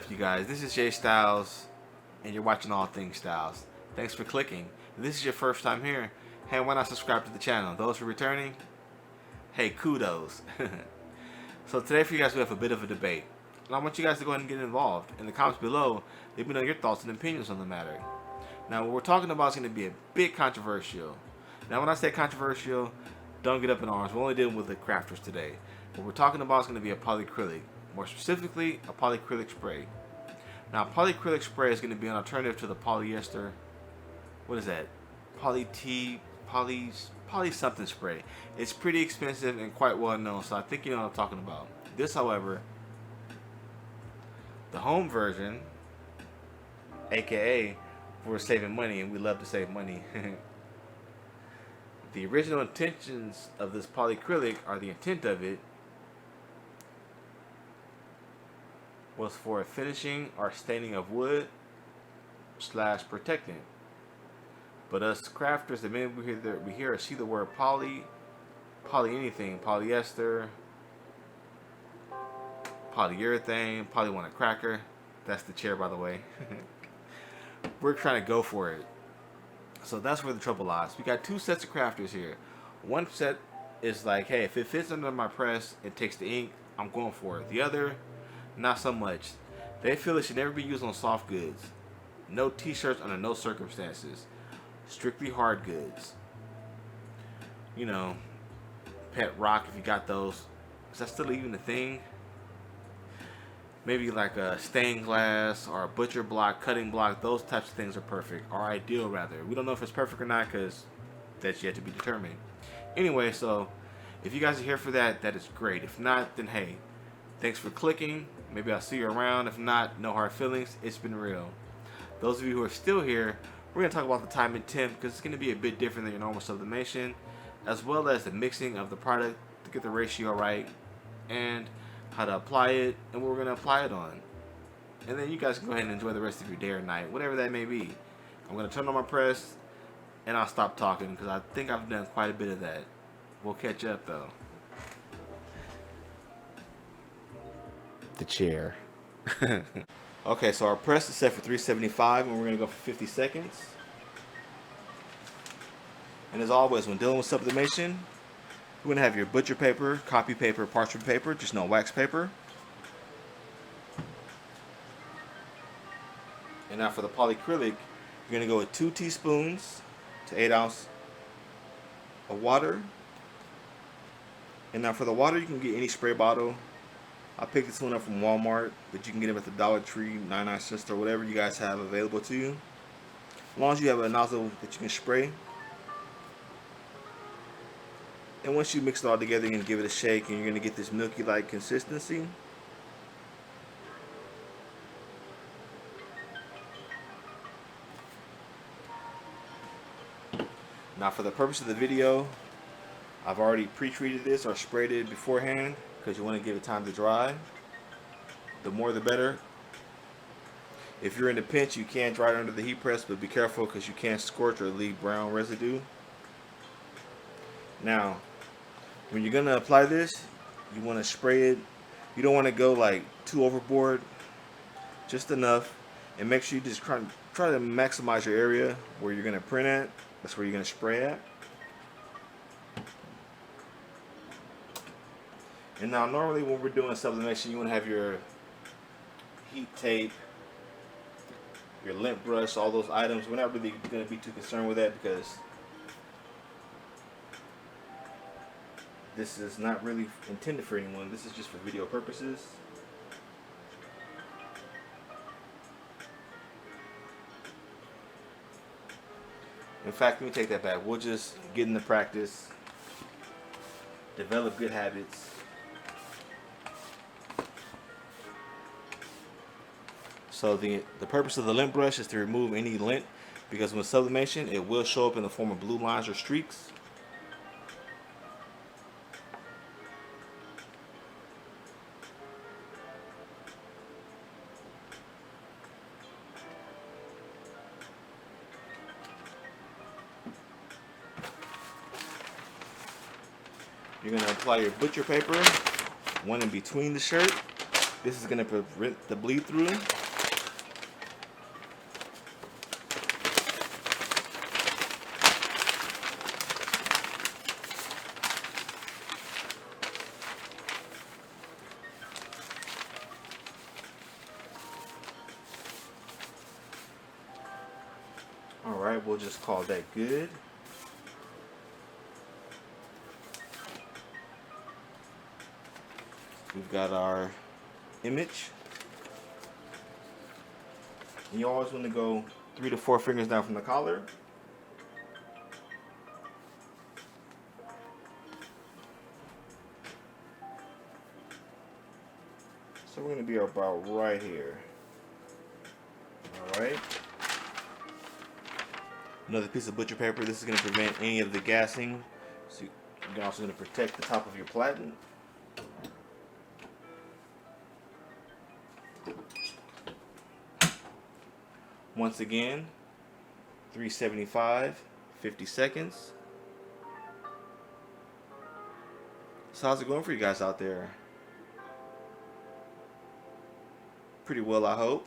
up, you guys? This is Jay Styles, and you're watching All Things Styles. Thanks for clicking. If this is your first time here, hey, why not subscribe to the channel? Those who are returning, hey, kudos. So today for you guys, we have a bit of a debate. And I want you guys to go ahead and get involved. In the comments below, let me know your thoughts and opinions on the matter. Now, what we're talking about is going to be a bit controversial. Now, when I say controversial, don't get up in arms. We're only dealing with the crafters today. What we're talking about is going to be a polycrylic. More specifically, a polycrylic spray. Now, polycrylic spray is going to be an alternative to the polyester. What is that? Poly something spray. It's pretty expensive and quite well known, so I think you know what I'm talking about. This, however, the home version, aka we're saving money, and we love to save money. The original intentions of this polycrylic, or the intent of it, was for finishing or staining of wood / protectant. But us crafters, the minute we hear or see the word poly anything, polyester, polyurethane, poly want a cracker. That's the chair, by the way. We're trying to go for it. So that's where the trouble lies. We got two sets of crafters here. One set is like, hey, if it fits under my press, it takes the ink, I'm going for it. The other, not so much. They feel it should never be used on soft goods. No t-shirts under no circumstances. Strictly hard goods. You know, pet rock if you got those. Is that still even a thing? Maybe like a stained glass or a butcher block, cutting block. Those types of things are perfect, or ideal rather. We don't know if it's perfect or not because that's yet to be determined. Anyway, so if you guys are here for that, that is great. If not, then hey, thanks for clicking. Maybe I'll see you around. If not, no hard feelings. It's been real. Those of you who are still here, we're going to talk about the time and temp because it's going to be a bit different than your normal sublimation, as well as the mixing of the product to get the ratio right, and how to apply it, and what we're going to apply it on. And then you guys can go ahead and enjoy the rest of your day or night, whatever that may be. I'm going to turn on my press, and I'll stop talking because I think I've done quite a bit of that. We'll catch up though. The chair. Okay, so our press is set for 375 and we're going to go for 50 seconds. And as always, when dealing with sublimation, you're going to have your butcher paper, copy paper, parchment paper, just no wax paper. And now for the polycrylic, you're going to go with 2 teaspoons to 8 ounces of water. And now for the water, you can get any spray bottle. I picked this one up from Walmart, but you can get them at the Dollar Tree, 99 cents, or whatever you guys have available to you. As long as you have a nozzle that you can spray. And once you mix it all together, you're going to give it a shake, and you're going to get this milky-like consistency. Now for the purpose of the video, I've already pre-treated this or sprayed it beforehand, because you want to give it time to dry. The more the better. If you're in a pinch, you can dry it under the heat press, but be careful because you can scorch or leave brown residue. Now, when you're going to apply this, you want to spray it. You don't want to go like too overboard, just enough. And make sure you just try to maximize your area where you're going to print at. That's where you're going to spray at. And now normally when we're doing sublimation, you want to have your heat tape, your lint brush, all those items. We're not really going to be too concerned with that because this is not really intended for anyone. This is just for video purposes. In fact, let me take that back. We'll just get into practice, develop good habits. So the purpose of the lint brush is to remove any lint, because with sublimation it will show up in the form of blue lines or streaks. You're going to apply your butcher paper, one in between the shirt. This is going to prevent the bleed through. Alright, we'll just call that good. We've got our image. And you always want to go 3 to 4 fingers down from the collar. So we're going to be about right here. Alright. Another piece of butcher paper. This is going to prevent any of the gassing. So you're also going to protect the top of your platen. Once again, 375, 50 seconds. So how's it going for you guys out there? Pretty well, I hope.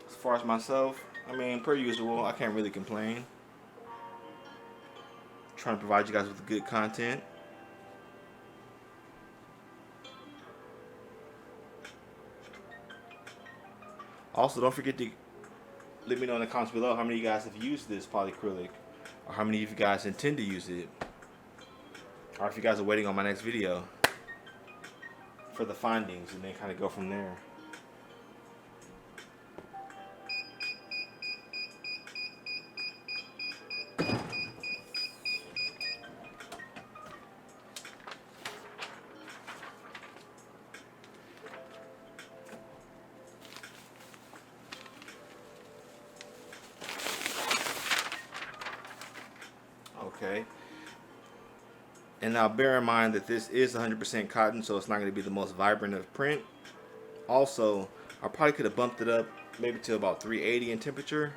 As far as myself, I mean, per usual, I can't really complain. Trying to provide you guys with good content. Also, don't forget to let me know in the comments below how many of you guys have used this polycrylic, or how many of you guys intend to use it, or if you guys are waiting on my next video for the findings, and then kind of go from there. Okay. And now bear in mind that this is 100% cotton, so it's not going to be the most vibrant of print. Also, I probably could have bumped it up maybe to about 380 in temperature.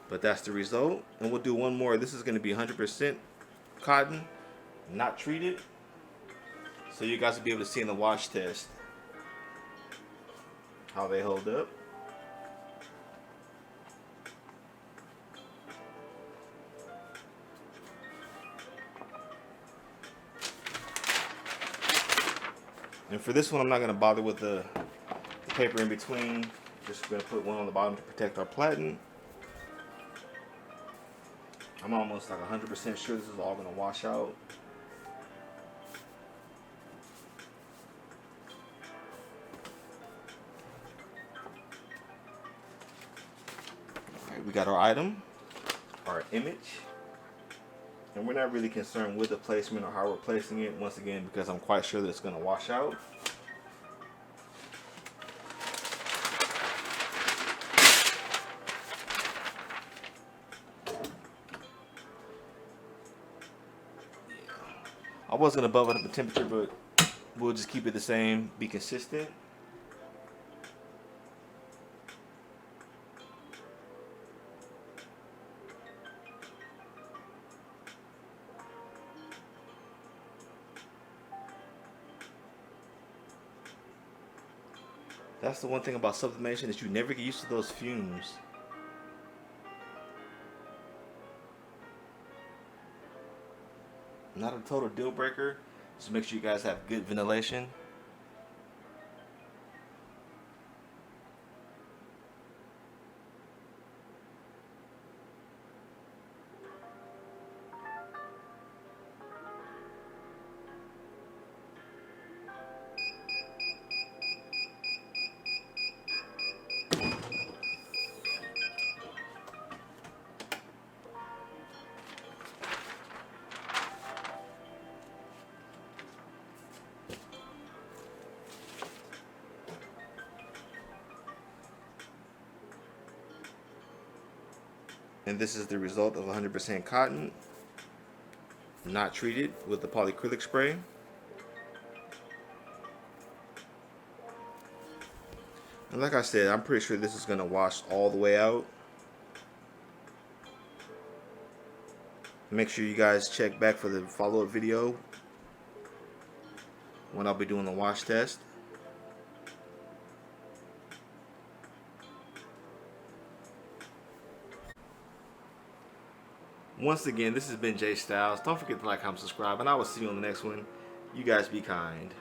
But that's the result. And we'll do one more. This is going to be 100% cotton, not treated. So you guys will be able to see in the wash test how they hold up. And for this one, I'm not going to bother with the paper in between. Just going to put one on the bottom to protect our platen. I'm almost like 100% sure this is all going to wash out. Alright, we got our item, our image. And we're not really concerned with the placement or how we're placing it, once again, because I'm quite sure that it's going to wash out. I was going to bump it up the temperature, but we'll just keep it the same, be consistent. That's the one thing about sublimation, is you never get used to those fumes. Not a total deal breaker. Just make sure you guys have good ventilation. And this is the result of 100% cotton, not treated with the polycrylic spray. And like I said, I'm pretty sure this is going to wash all the way out. Make sure you guys check back for the follow-up video when I'll be doing the wash test. Once again, this has been Jay Styles. Don't forget to like, comment, subscribe, and I will see you on the next one. You guys be kind.